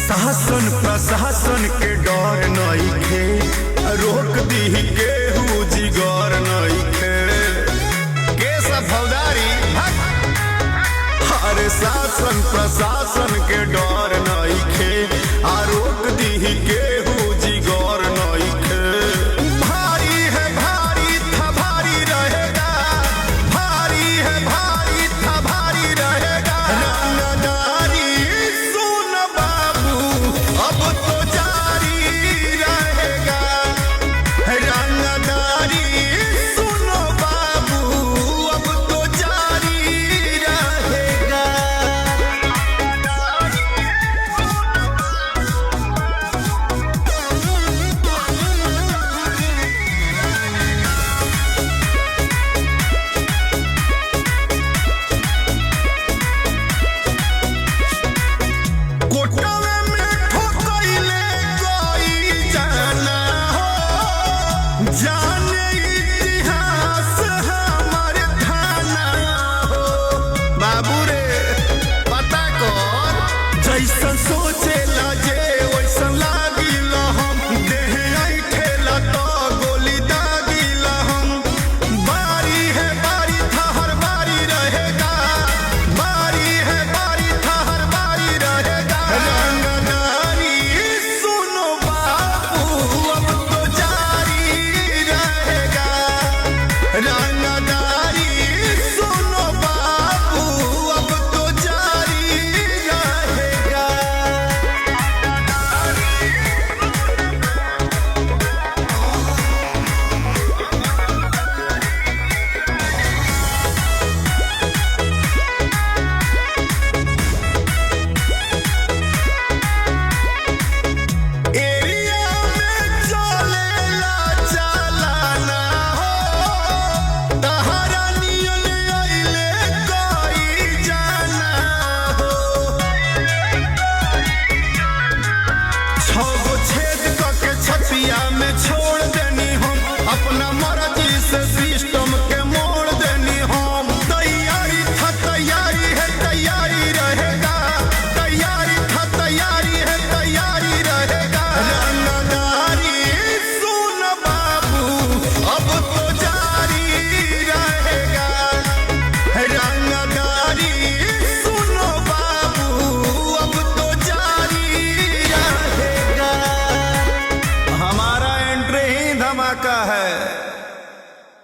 शासन प्रशासन के डर नइखे, रोक दी केहू जिगर नइखे। केस फौजदारी हर शासन प्रशासन के डर नइखे, रोक दी केहू जिगर नइखे। भारी है भारी था भारी रहेगा, भारी है भारी था भारी रहेगा। रंगदारी सुन बाबू अब तो जारी रहेगा, रंगदारी सुनो बाबू अब तो जारी रहेगा। कोटवे में ठोकइले कोई जाना हो, जाने इतिहास हमारे थाना हो। बाबू रे पता कर, जैसन सोचेला जे वैसन लागिला हम। देह ऐठेला तो गोली दागिला हम। बारी है बारी था हर बारी रहेगा, बारी है बारी था हर बारी रहेगा। रंगदारी सुनो बाबू अब तो जारी रहेगा, रंगदारी सुनो बाबू अब तो जारी रहेगा। एरिया में चलेला चालाना हो, तहरा नियन अइले कोई जाना हो। 6 गो छेद करके छतिया में छोड़ देनी हम, अपना मर्जी से सिस्टम के मोड़ देनी हम। तैयारी था तैयारी है तैयारी रहेगा, तैयारी था तैयारी है तैयारी रहेगा। रंगदारी सुन बाबू अब तो जारी रहेगा, रंगदारी सुनो बाबू अब तो जारी रहेगा। हमारा एंट्री ही धमाका है।